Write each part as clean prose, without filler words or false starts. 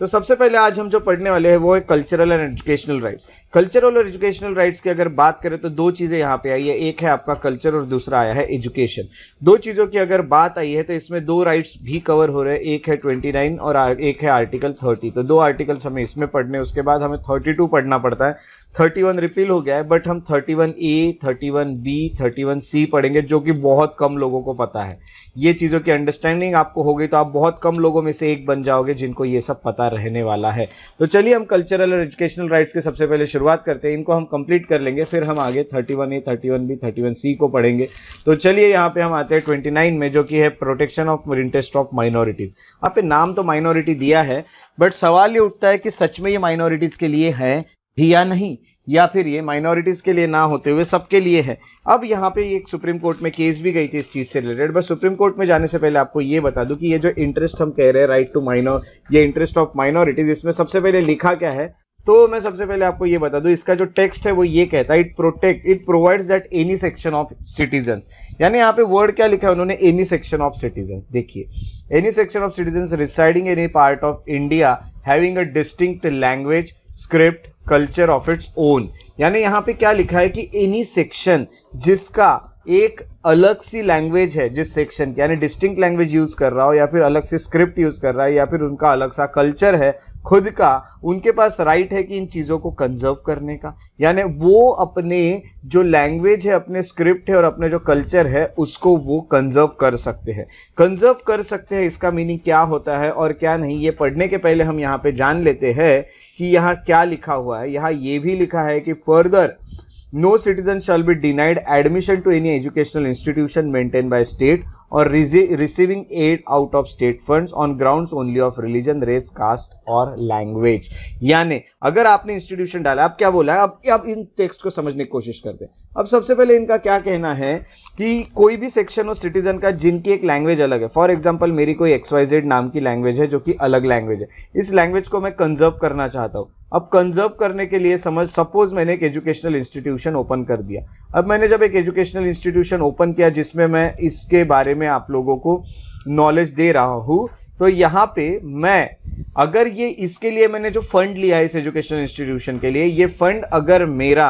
तो सबसे पहले आज हम जो पढ़ने वाले हैं वो है cultural and educational rights. Cultural और एजुकेशनल राइट्स की अगर बात करें तो दो चीज़ें यहाँ पे आई है, एक है आपका कल्चर और दूसरा आया है एजुकेशन। दो चीज़ों की अगर बात आई है तो इसमें दो राइट्स भी कवर हो रहे हैं, एक है 29 और एक है आर्टिकल 30। तो दो आर्टिकल्स हमें इसमें पढ़ने, उसके बाद हमें 32 पढ़ना पड़ता है। 31 रिपील हो गया है बट हम 31A, 31B, 31C पढ़ेंगे जो कि बहुत कम लोगों को पता है। ये चीज़ों की अंडरस्टैंडिंग आपको हो गई तो आप बहुत कम लोगों में से एक बन जाओगे जिनको ये सब पता रहने वाला है। तो चलिए हम कल्चरल और एजुकेशनल राइट्स के सबसे पहले शुरुआत करते हैं, इनको हम कंप्लीट कर लेंगे, फिर हम आगे 31A, 31B, 31C को पढ़ेंगे। तो चलिए यहाँ पे हम आते हैं 29 में, जो कि है protection of interest of minorities. यहाँ पे नाम तो माइनॉरिटी दिया है बट सवाल ये उठता है कि सच में ये माइनॉरिटीज़ के लिए है भी या नहीं, या फिर ये माइनॉरिटीज के लिए ना होते हुए सबके लिए है। अब यहाँ पे एक सुप्रीम कोर्ट में केस भी गई थी इस चीज से रिलेटेड। बस सुप्रीम कोर्ट में जाने से पहले आपको ये बता दूं कि ये जो इंटरेस्ट हम कह रहे हैं राइट टू माइनॉर, ये इंटरेस्ट ऑफ माइनॉरिटीज, इसमें सबसे पहले लिखा क्या है तो मैं सबसे पहले आपको ये बता दूं, इसका जो टेक्स्ट है वो ये कहता है it provides that any section of citizens. यानी यहाँ पे वर्ड क्या लिखा है उन्होंने, एनी सेक्शन ऑफ सिटीजन्स। देखिए any section of citizens residing in any part of India having a distinct language, script, culture of its own. यानी यहाँ पे क्या लिखा है कि एनी सेक्शन जिसका एक अलग सी लैंग्वेज है, जिस सेक्शन की यानी डिस्टिंक्ट लैंग्वेज यूज कर रहा हो या फिर अलग से स्क्रिप्ट यूज कर रहा है या फिर उनका अलग सा कल्चर है खुद का, उनके पास राइट है कि इन चीजों को कंजर्व करने का। यानी वो अपने जो लैंग्वेज है, अपने स्क्रिप्ट है और अपने जो कल्चर है उसको वो कंजर्व कर सकते हैं। कंजर्व कर सकते हैं इसका मीनिंग क्या होता है और क्या नहीं, ये पढ़ने के पहले हम यहाँ पे जान लेते हैं कि यहाँ क्या लिखा हुआ है। यहाँ ये भी लिखा है कि further no citizen shall be denied admission to any educational institution maintained by state or receiving aid out of state funds on grounds only of religion, race, caste और language। यानी अगर आपने इंस्टीट्यूशन डाला, अब क्या बोला है, अब इन टेक्स्ट को समझने की कोशिश करते हैं। अब सबसे पहले इनका क्या कहना है कि कोई भी सेक्शन हो सिटीजन का जिनकी एक लैंग्वेज अलग है, फॉर एग्जाम्पल मेरी कोई XYZ नाम की लैंग्वेज है जो कि अलग लैंग्वेज है, इस लैंग्वेज को मैं कंजर्व करना चाहता हूँ। अब कंजर्व करने के लिए सपोज मैंने एक एजुकेशनल इंस्टीट्यूशन ओपन कर दिया। अब मैंने जब एक एजुकेशनल इंस्टीट्यूशन ओपन किया जिसमें मैं इसके बारे में आप लोगों को नॉलेज दे रहा हूं, तो यहाँ पे मैं अगर ये इसके लिए मैंने जो फंड लिया है इस एजुकेशनल इंस्टीट्यूशन के लिए, ये फंड अगर मेरा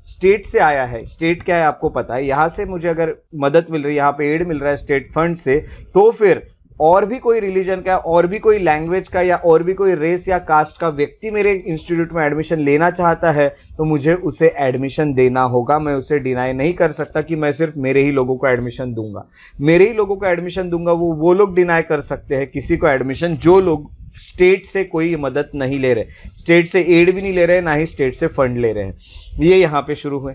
स्टेट से आया है, स्टेट क्या है आपको पता है, यहाँ से मुझे अगर मदद मिल रही है, यहाँ पे एड मिल रहा है स्टेट फंड से, तो फिर और भी कोई रिलीजन का और भी कोई लैंग्वेज का या और भी कोई रेस या कास्ट का व्यक्ति मेरे इंस्टीट्यूट में एडमिशन लेना चाहता है तो मुझे उसे एडमिशन देना होगा। मैं उसे डिनाई नहीं कर सकता कि मैं सिर्फ मेरे ही लोगों को एडमिशन दूंगा। मेरे ही लोगों को एडमिशन दूंगा, वो लोग डिनाई कर सकते हैं किसी को एडमिशन जो लोग स्टेट से कोई मदद नहीं ले रहे, स्टेट से एड भी नहीं ले रहे, ना ही स्टेट से फंड ले रहे हैं। ये यहाँ पे शुरू हुए।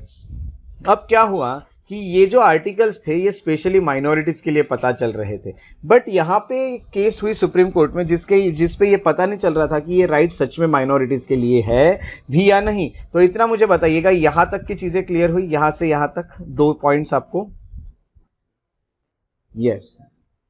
अब क्या हुआ कि ये जो आर्टिकल्स थे ये स्पेशली माइनॉरिटीज के लिए पता चल रहे थे, बट यहाँ पे केस हुई सुप्रीम कोर्ट में जिस पे ये पता नहीं चल रहा था कि ये राइट सच में माइनॉरिटीज के लिए है भी या नहीं। तो इतना मुझे बताइएगा, यहाँ तक की चीजें क्लियर हुई, यहाँ से यहाँ तक दो पॉइंट्स आपको, यस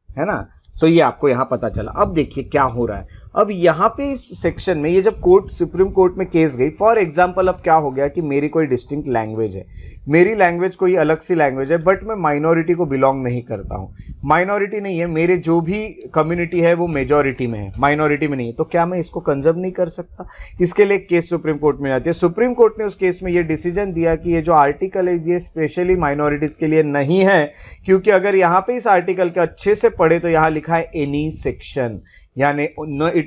है ना। सो ये आपको यहाँ पता चला। अब देखिए क्या हो रहा है। अब यहाँ पे इस सेक्शन में ये जब कोर्ट सुप्रीम कोर्ट में केस गई, फॉर एग्जांपल अब क्या हो गया कि मेरी कोई डिस्टिंक्ट लैंग्वेज है, मेरी लैंग्वेज कोई अलग सी लैंग्वेज है, बट मैं माइनॉरिटी को बिलोंग नहीं करता हूँ, माइनॉरिटी नहीं है, मेरे जो भी कम्युनिटी है वो मेजॉरिटी में है, माइनॉरिटी में नहीं है, तो क्या मैं इसको कंजर्व नहीं कर सकता? इसके लिए केस सुप्रीम कोर्ट में जाती है। सुप्रीम कोर्ट ने उस केस में ये डिसीजन दिया कि ये जो आर्टिकल है ये स्पेशली माइनॉरिटीज के लिए नहीं है, क्योंकि अगर यहाँ पे इस आर्टिकल के अच्छे से पढ़े तो यहाँ लिखा है एनी सेक्शन, यानी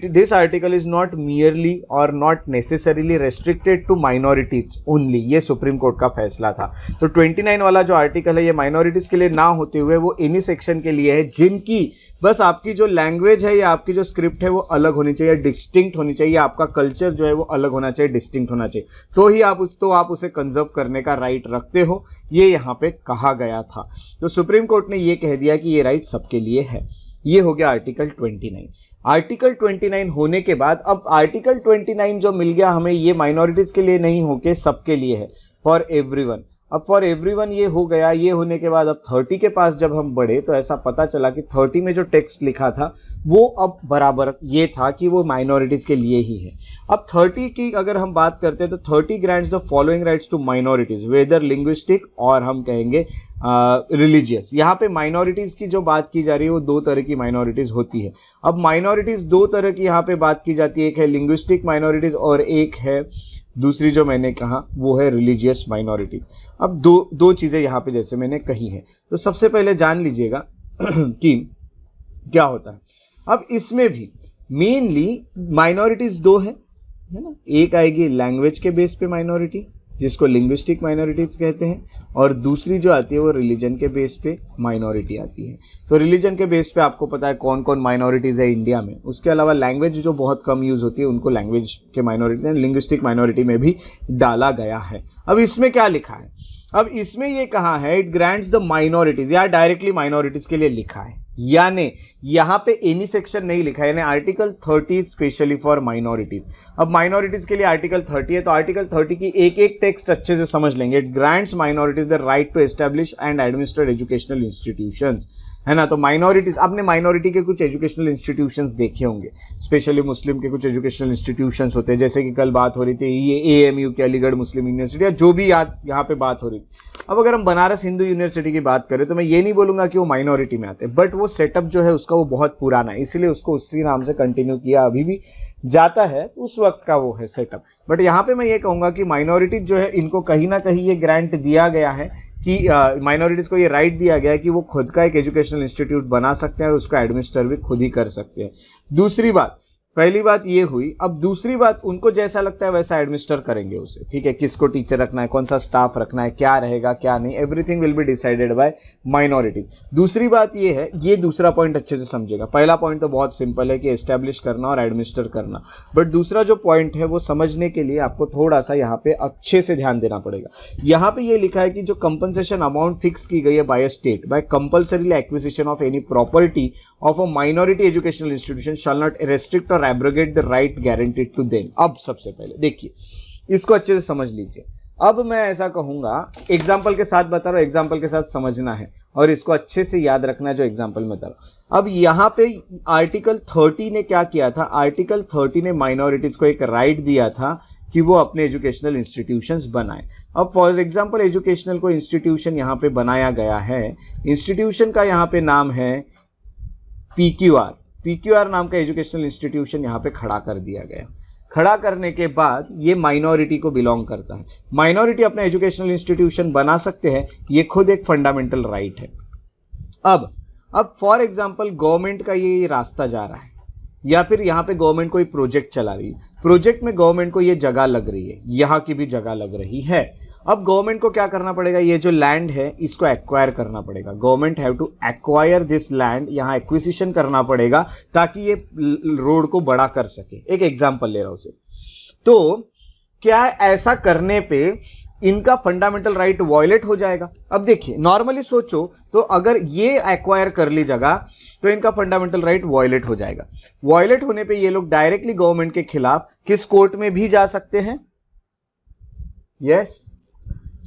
this article is not merely और not necessarily restricted to minorities only. ये सुप्रीम कोर्ट का फैसला था। तो 29 वाला जो आर्टिकल है ये माइनॉरिटीज के लिए ना होते हुए वो एनी सेक्शन के लिए है जिनकी बस आपकी जो लैंग्वेज है या आपकी जो स्क्रिप्ट है वो अलग होनी चाहिए, डिस्टिंक्ट होनी चाहिए, आपका कल्चर जो है वो अलग होना चाहिए, डिस्टिंक्ट होना चाहिए, तो ही आप उसे कंजर्व करने का राइट रखते हो। ये यहाँ पे कहा गया था। तो सुप्रीम कोर्ट ने ये कह दिया कि ये राइट सबके लिए है। ये हो गया आर्टिकल 29। आर्टिकल 29 होने के बाद अब आर्टिकल 29 जो मिल गया हमें, ये माइनॉरिटीज के लिए नहीं होके सबके लिए है, फॉर एवरीवन। अब फॉर एवरीवन ये हो गया। ये होने के बाद अब 30 के पास जब हम बढ़े तो ऐसा पता चला कि 30 में जो टेक्स्ट लिखा था वो अब बराबर ये था कि वो माइनॉरिटीज के लिए ही है। अब 30 की अगर हम बात करते हैं तो 30 grants the following rights to minorities whether linguistic और हम कहेंगे रिलीजियस। यहाँ पे माइनॉरिटीज की जो बात की जा रही है वो दो तरह की माइनॉरिटीज होती है। अब माइनॉरिटीज दो तरह की यहाँ पे बात की जाती है, एक है लिंग्विस्टिक माइनॉरिटीज और एक है दूसरी जो मैंने कहा वो है रिलीजियस माइनॉरिटी। अब दो चीजें यहाँ पे जैसे मैंने कही है, तो सबसे पहले जान लीजिएगा कि क्या होता है। अब इसमें भी मेनली माइनॉरिटीज दो है ना, एक आएगी लैंग्वेज के बेस पे माइनॉरिटी जिसको लिंग्विस्टिक माइनॉरिटीज कहते हैं, और दूसरी जो आती है वो रिलीजन के बेस पे माइनॉरिटी आती है। तो रिलीजन के बेस पे आपको पता है कौन कौन माइनॉरिटीज है इंडिया में। उसके अलावा लैंग्वेज जो बहुत कम यूज होती है उनको लैंग्वेज के माइनॉरिटी लिंग्विस्टिक माइनॉरिटी में भी डाला गया है। अब इसमें क्या लिखा है, अब इसमें ये कहा है इट ग्रांट्स द माइनॉरिटीज, या डायरेक्टली माइनॉरिटीज के लिए लिखा है, यानी यहां पे एनी सेक्शन नहीं लिखा है, यानी आर्टिकल 30 स्पेशली फॉर माइनॉरिटीज। अब माइनॉरिटीज के लिए आर्टिकल 30 है, तो आर्टिकल 30 की एक एक टेक्स्ट अच्छे से समझ लेंगे। It grants minorities the right to establish and administer educational institutions, है ना। तो माइनॉरिटीज, आपने माइनॉरिटी के कुछ एजुकेशनल इंस्टीट्यूशंस देखे होंगे, स्पेशली मुस्लिम के कुछ एजुकेशनल इंस्टीट्यूशंस होते हैं, जैसे कि कल बात हो रही थी ये AMU के अलीगढ़ मुस्लिम यूनिवर्सिटी, या जो भी यहाँ पे बात हो रही थी। अब अगर हम बनारस हिंदू यूनिवर्सिटी की बात करें तो मैं ये नहीं बोलूंगा कि वो माइनॉरिटी में आते, बट वो सेटअप जो है उसका वो बहुत पुराना है, इसलिए उसको उसी नाम से कंटिन्यू किया, अभी भी जाता है उस वक्त का वो है सेटअप। बट यहाँ पे मैं ये कहूंगा कि माइनॉरिटी जो है इनको कहीं ना कहीं ये ग्रांट दिया गया है कि माइनॉरिटीज को ये राइट दिया गया है कि वो खुद का एक एजुकेशनल इंस्टीट्यूट बना सकते हैं और उसका एडमिनिस्टर भी खुद ही कर सकते हैं। दूसरी बात, पहली बात ये हुई। अब दूसरी बात, उनको जैसा लगता है वैसा एडमिनिस्टर करेंगे उसे, ठीक है, किसको टीचर रखना है, कौन सा स्टाफ रखना है, क्या रहेगा क्या नहीं, everything will be decided by minorities. दूसरी बात ये है, ये दूसरा पॉइंट अच्छे से समझेगा। पहला पॉइंट तो बहुत सिंपल है कि एस्टैब्लिश करना और एडमिनिस्टर करना, बट दूसरा जो पॉइंट है वो समझने के लिए आपको थोड़ा सा यहाँ पे अच्छे से ध्यान देना पड़ेगा। यहाँ पे ये लिखा है कि जो कंपनसेशन अमाउंट फिक्स की गई है by state by compulsorily acquisition of any property of a minority educational institution shall not restrict और abrogate the right guaranteed to them. अब सबसे पहले देखिए, इसको अच्छे से समझ लीजिए। अब मैं ऐसा कहूंगा, एग्जाम्पल के साथ बता रहा हूं, एग्जाम्पल के साथ समझना है और इसको अच्छे से याद रखना है जो एग्जाम्पल में बता रहा हूं। अब यहां पे आर्टिकल 30 ने क्या किया था, आर्टिकल 30 ने माइनॉरिटीज को एक राइट दिया था कि वो अपने एजुकेशनल इंस्टीट्यूशंस बनाए। अब फॉर एग्जांपल एजुकेशनल को इंस्टीट्यूशन यहां पे बनाया गया है, इंस्टीट्यूशन का यहां पे नाम है PQR नाम का एजुकेशनल इंस्टीट्यूशन यहां पे खड़ा कर दिया गया। खड़ा करने के बाद ये माइनॉरिटी को बिलोंग करता है। माइनॉरिटी अपना एजुकेशनल इंस्टीट्यूशन बना सकते हैं, ये खुद एक फंडामेंटल राइट है। अब फॉर एग्जांपल गवर्नमेंट का ये रास्ता जा रहा है, या फिर यहाँ पे गवर्नमेंट कोई प्रोजेक्ट चला रही है, प्रोजेक्ट में गवर्नमेंट को ये जगह लग रही है, यहाँ की भी जगह लग रही है। अब गवर्नमेंट को क्या करना पड़ेगा, ये जो लैंड है इसको एक्वायर करना पड़ेगा। Government have to acquire this land, यहाँ एक्विजिशन करना पड़ेगा ताकि ये रोड को बड़ा कर सके। एक एग्जांपल ले रहा हूं उसे। तो क्या ऐसा करने पे इनका फंडामेंटल राइट वायलेट हो जाएगा? अब देखिए, नॉर्मली सोचो तो अगर ये एक्वायर कर ली जगह तो इनका फंडामेंटल राइट वायलेट हो जाएगा। वायलेट होने पे ये लोग डायरेक्टली गवर्नमेंट के खिलाफ किस कोर्ट में भी जा सकते हैं? यस,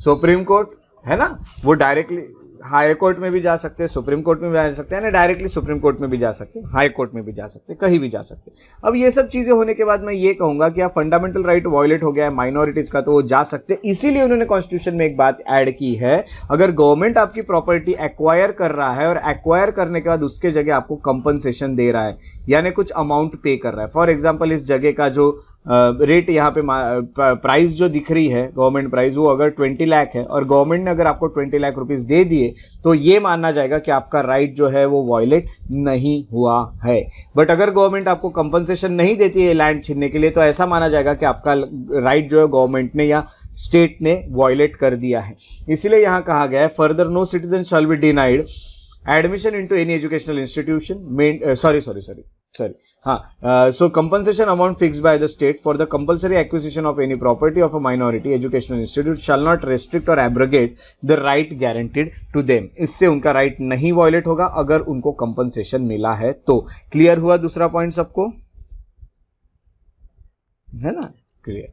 सुप्रीम कोर्ट, है ना। वो डायरेक्टली हाई कोर्ट में भी जा सकते हैं, सुप्रीम कोर्ट में भी जा सकते हैं, ना डायरेक्टली सुप्रीम कोर्ट में भी जा सकते हैं, हाई कोर्ट में भी जा सकते हैं, कहीं भी जा सकते हैं। अब ये सब चीजें होने के बाद मैं ये कहूंगा कि आप फंडामेंटल राइट वायलेट हो गया है माइनॉरिटीज का, तो वो जा सकते हैं। इसीलिए उन्होंने कॉन्स्टिट्यूशन में एक बात ऐड की है, अगर गवर्नमेंट आपकी प्रॉपर्टी एक्वायर कर रहा है और एक्वायर करने के बाद उसके जगह आपको कंपनसेशन दे रहा है, यानी कुछ अमाउंट पे कर रहा है। फॉर एग्जाम्पल इस जगह का जो रेट यहाँ पे प्राइस जो दिख रही है गवर्नमेंट प्राइस, वो अगर 20 लाख है और गवर्नमेंट ने अगर आपको 20 लाख रुपीस दे दिए तो ये मानना जाएगा कि आपका राइट जो है वो वायलेट नहीं हुआ है। बट अगर गवर्नमेंट आपको कंपनसेशन नहीं देती है लैंड छीनने के लिए तो ऐसा माना जाएगा कि आपका राइट जो है गवर्नमेंट ने या स्टेट ने वायलेट कर दिया है। इसीलिए यहाँ कहा गया है further no citizen shall be denied admission into any educational institution so compensation amount fixed by the state for the compulsory acquisition of any property of a minority educational institute shall not restrict or abrogate the right guaranteed to them। इससे उनका right नहीं violet होगा अगर उनको compensation मिला है तो। Clear हुआ दूसरा पॉइंट सबको, है ना? क्लियर।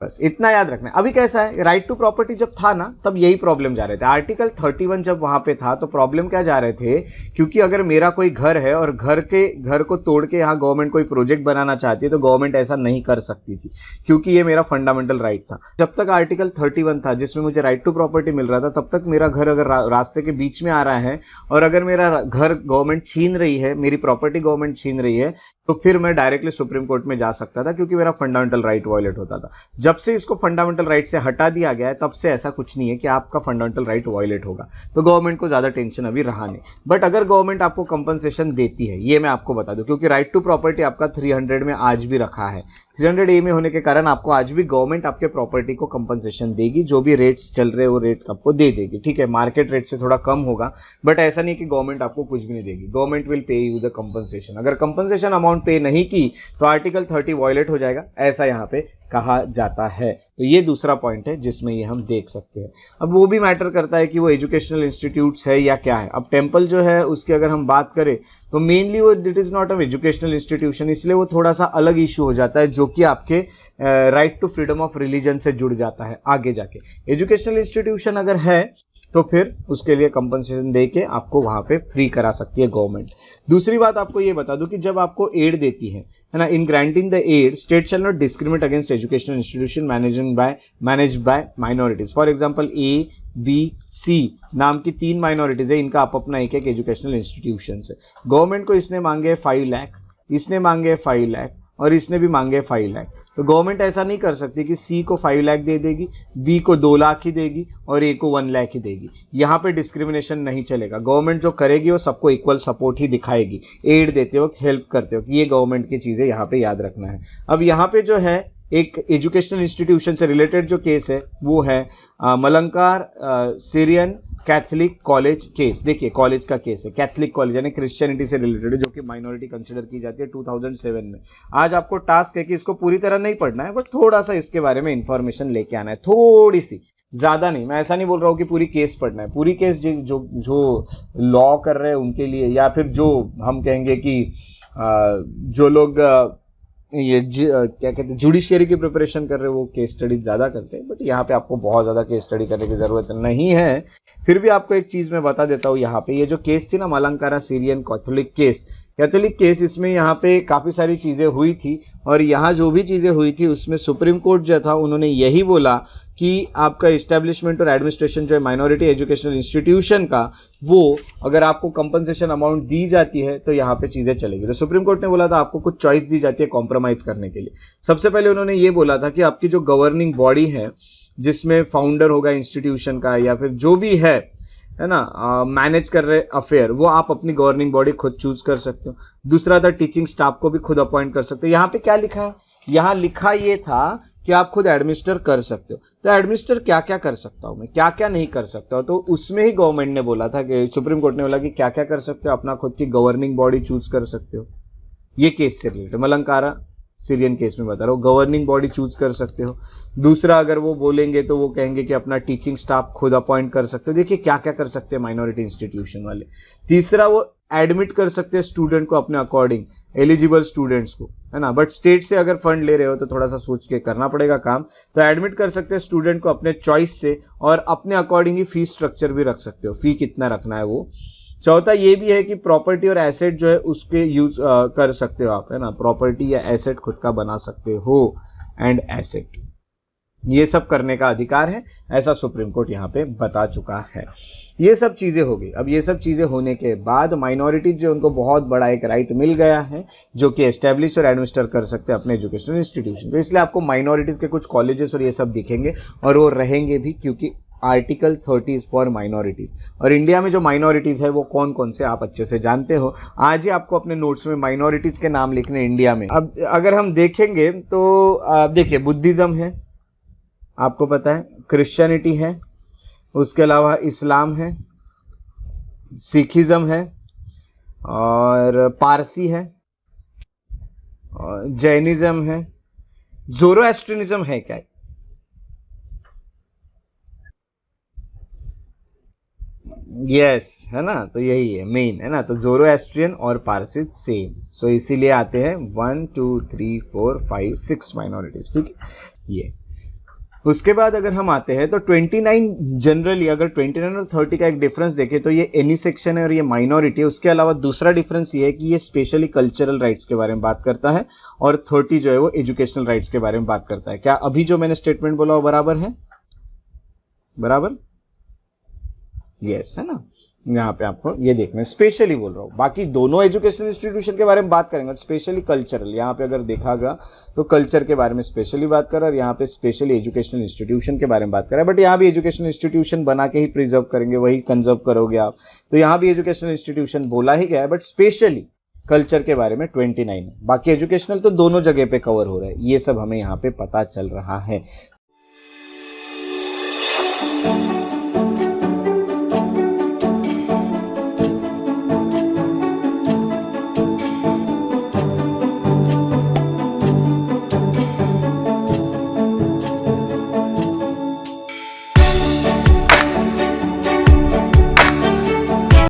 बस इतना याद रखना है। अभी कैसा है, राइट टू प्रॉपर्टी जब था ना तब यही प्रॉब्लम जा रहे थे। आर्टिकल 31 जब वहां पे था तो प्रॉब्लम क्या जा रहे थे, क्योंकि अगर मेरा कोई घर है और घर को तोड़ के यहाँ गवर्नमेंट कोई प्रोजेक्ट बनाना चाहती है तो गवर्नमेंट ऐसा नहीं कर सकती थी, क्योंकि ये मेरा फंडामेंटल राइट था। जब तक आर्टिकल 31 था जिसमें मुझे राइट टू प्रॉपर्टी मिल रहा था, तब तक मेरा घर अगर रास्ते के बीच में आ रहा है और अगर मेरा घर गवर्नमेंट छीन रही है, मेरी प्रॉपर्टी गवर्नमेंट छीन रही है, तो फिर मैं डायरेक्टली सुप्रीम कोर्ट में जा सकता था, क्योंकि मेरा फंडामेंटल राइट वायलेट होता था। जब से इसको फंडामेंटल राइट से हटा दिया गया है तब से ऐसा कुछ नहीं है कि आपका फंडामेंटल राइट वायलेट होगा, तो गवर्नमेंट को ज्यादा टेंशन अभी रहा नहीं। बट अगर गवर्नमेंट आपको कंपनसेशन देती है, ये मैं आपको बता दूं, क्योंकि राइट टू प्रॉपर्टी आपका 300 में आज भी रखा है, 300A में होने के कारण आपको आज भी गवर्नमेंट आपके प्रॉपर्टी को कंपनसेशन देगी, जो भी रेट्स चल रहे हैं वो रेट आपको दे देगी। ठीक है, मार्केट रेट से थोड़ा कम होगा, बट ऐसा नहीं कि गवर्नमेंट आपको कुछ भी नहीं देगी। Government will pay you the compensation. अगर कंपनसेशन अमाउंट पे नहीं की तो आर्टिकल 30 वायलेट हो जाएगा, ऐसा यहाँ पे कहा जाता है। तो ये दूसरा पॉइंट है जिसमें ये हम देख सकते हैं। अब वो भी मैटर करता है कि वो एजुकेशनल इंस्टीट्यूट्स है या क्या है। अब टेम्पल जो है उसकी अगर हम बात करें तो मेनली वो it is not a educational institution, इसलिए वो थोड़ा सा अलग इशू हो जाता है, जो कि आपके right to freedom of religion से जुड़ जाता है आगे जाके। एजुकेशनल इंस्टीट्यूशन अगर है तो फिर उसके लिए कंपनसेशन दे के आपको वहां पे फ्री करा सकती है गवर्नमेंट। दूसरी बात आपको ये बता दूं कि जब आपको एड देती है ना, in granting the aid state shall not discriminate against educational institution managed by minorities. For example A B C नाम की 3 माइनॉरिटीज है, इनका आप अपना एक एक एजुकेशनल इंस्टीट्यूशन है। गवर्नमेंट को इसने मांगे 5 लाख, इसने मांगे 5 लाख और इसने भी मांगे 5 लाख। तो गवर्नमेंट ऐसा नहीं कर सकती कि सी को 5 लाख दे देगी, बी को 2 लाख ही देगी और ए को 1 लाख ही देगी। यहाँ पे डिस्क्रिमिनेशन नहीं चलेगा। गवर्नमेंट जो करेगी वो सबको इक्वल सपोर्ट ही दिखाएगी, एड देते वक्त, हेल्प करते वक्त। ये गवर्नमेंट की चीज़ें यहाँ पे याद रखना है। अब यहाँ पे जो है एक एजुकेशनल इंस्टीट्यूशन से रिलेटेड जो केस है वो है Malankara Syrian Catholic college case. देखिए कॉलेज का केस है, कैथलिक कॉलेज यानी क्रिश्चियनिटी से रिलेटेड है, जो कि माइनॉरिटी कंसिडर की जाती है 2007 में। आज आपको टास्क है कि इसको पूरी तरह नहीं पढ़ना है, बट थोड़ा सा इसके बारे में इंफॉर्मेशन लेके आना है, थोड़ी सी, ज्यादा नहीं। मैं ऐसा नहीं बोल रहा हूँ कि पूरी केस पढ़ना है। पूरी केस जो लॉ कर रहे हैं उनके लिए, या फिर जो हम कहेंगे कि जो लोग क्या कहते हैं जुडिशियरी की प्रिपरेशन कर रहे हैं, वो केस स्टडी ज़्यादा करते हैं। बट यहाँ पे आपको बहुत ज़्यादा केस स्टडी करने की ज़रूरत नहीं है। फिर भी आपको एक चीज़ मैं बता देता हूँ, यहाँ पे ये जो केस थी ना, मलंकारा सीरियन कैथोलिक केस, इसमें यहाँ पे काफ़ी सारी चीज़ें हुई थी, और यहाँ जो भी चीज़ें हुई थी उसमें सुप्रीम कोर्ट जो था उन्होंने यही बोला कि आपका इस्टेब्लिशमेंट और एडमिनिस्ट्रेशन जो है माइनॉरिटी एजुकेशनल इंस्टीट्यूशन का, वो अगर आपको कंपनसेशन अमाउंट दी जाती है तो यहाँ पे चीज़ें चलेगी। तो सुप्रीम कोर्ट ने बोला था आपको कुछ चॉइस दी जाती है कॉम्प्रोमाइज़ करने के लिए। सबसे पहले उन्होंने ये बोला था कि आपकी जो गवर्निंग बॉडी है, जिसमें फाउंडर होगा इंस्टीट्यूशन का या फिर जो भी है ना, मैनेज कर रहे अफेयर, वो आप अपनी गवर्निंग बॉडी खुद चूज कर सकते हो। दूसरा था टीचिंग स्टाफ को भी खुद अपॉइंट कर सकते हो। यहाँ पे क्या लिखा है, यहाँ लिखा ये था कि आप खुद एडमिनिस्टर कर सकते हो। तो एडमिनिस्टर क्या क्या कर सकता हूँ मैं, क्या क्या नहीं कर सकता हूँ, तो उसमें ही गवर्नमेंट ने बोला था कि सुप्रीम कोर्ट ने बोला कि क्या क्या कर सकते हो, अपना खुद की गवर्निंग बॉडी चूज कर सकते हो। ये केस से रिलेटेड मलंकारा सीरियन केस में बता रहा हूँ, गवर्निंग बॉडी चूज कर सकते हो। दूसरा अगर वो बोलेंगे तो वो कहेंगे कि अपना टीचिंग स्टाफ खुद अपॉइंट कर सकते हो। देखिए क्या क्या कर सकते हैं माइनॉरिटी इंस्टीट्यूशन वाले। तीसरा, वो एडमिट कर सकते हैं स्टूडेंट को अपने अकॉर्डिंग, एलिजिबल स्टूडेंट्स को, है ना। बट स्टेट से अगर फंड ले रहे हो तो थोड़ा सा सोच के करना पड़ेगा काम। तो एडमिट कर सकते हैं स्टूडेंट को अपने चॉइस से, और अपने अकॉर्डिंग ही फी स्ट्रक्चर भी रख सकते हो, फी कितना रखना है वो। चौथा ये भी है कि प्रॉपर्टी और एसेट जो है उसके यूज कर सकते हो आप, है ना। प्रॉपर्टी या एसेट खुद का बना सकते हो, एंड एसेट, ये सब करने का अधिकार है, ऐसा सुप्रीम कोर्ट यहाँ पे बता चुका है। ये सब चीजें हो गई। अब ये सब चीजें होने के बाद माइनॉरिटी जो उनको बहुत बड़ा एक राइट मिल गया है, जो कि एस्टेब्लिश और एडमिनिस्टर कर सकते हैं अपने एजुकेशनल इंस्टीट्यूशन। तो इसलिए आपको माइनॉरिटीज के कुछ कॉलेजेस और ये सब दिखेंगे, और वो रहेंगे भी, क्योंकि आर्टिकल 30 इज फॉर माइनॉरिटीज। और इंडिया में जो माइनॉरिटीज है वो कौन कौन से आप अच्छे से जानते हो। आज ही आपको अपने नोट्स में माइनॉरिटीज के नाम लिखने इंडिया में। अब अगर हम देखेंगे तो देखिए बुद्धिज्म है, आपको पता है, क्रिश्चियनिटी है, उसके अलावा इस्लाम है, सिखिज्म है, और पारसी है, और जैनिज्म है, ज़ोरोएस्ट्रियनिज्म है क्या? यस, है ना। तो यही है मेन, है ना। तो ज़ोरोएस्ट्रियन और पारसी सेम, सो इसीलिए आते हैं 1 2 3 4 5 6 माइनॉरिटीज। ठीक है, ये उसके बाद अगर हम आते हैं तो 29 जनरली, अगर 29 और 30 का एक डिफरेंस देखें तो ये एनी सेक्शन है और ये माइनॉरिटी है। उसके अलावा दूसरा डिफरेंस ये है कि ये स्पेशली कल्चरल राइट्स के बारे में बात करता है और 30 जो है वो एजुकेशनल राइट्स के बारे में बात करता है। क्या अभी जो मैंने स्टेटमेंट बोला वो बराबर है? बराबर, यस, है ना। यहाँ पे आपको ये देखना है, स्पेशली बोल रहा हूँ, बाकी दोनों एजुकेशनल इंस्टीट्यूशन के बारे में बात करेंगे, स्पेशली कल्चरल। यहाँ पे अगर देखा गया तो कल्चर के बारे में स्पेशली बात कर रहा है और यहाँ पे स्पेशली एजुकेशनल इंस्टीट्यूशन के बारे में बात कर रहा है। बट यहाँ भी एजुकेशनल इंस्टीट्यूशन बना के ही प्रिजर्व करेंगे, वही कंजर्व करोगे आप, तो यहाँ भी एजुकेशनल इंस्टीट्यूशन बोला ही गया है, बट स्पेशली कल्चर के बारे में 29 है। बाकी एजुकेशनल तो दोनों जगह पे कवर हो रहा है, ये सब हमें यहाँ पे पता चल रहा है।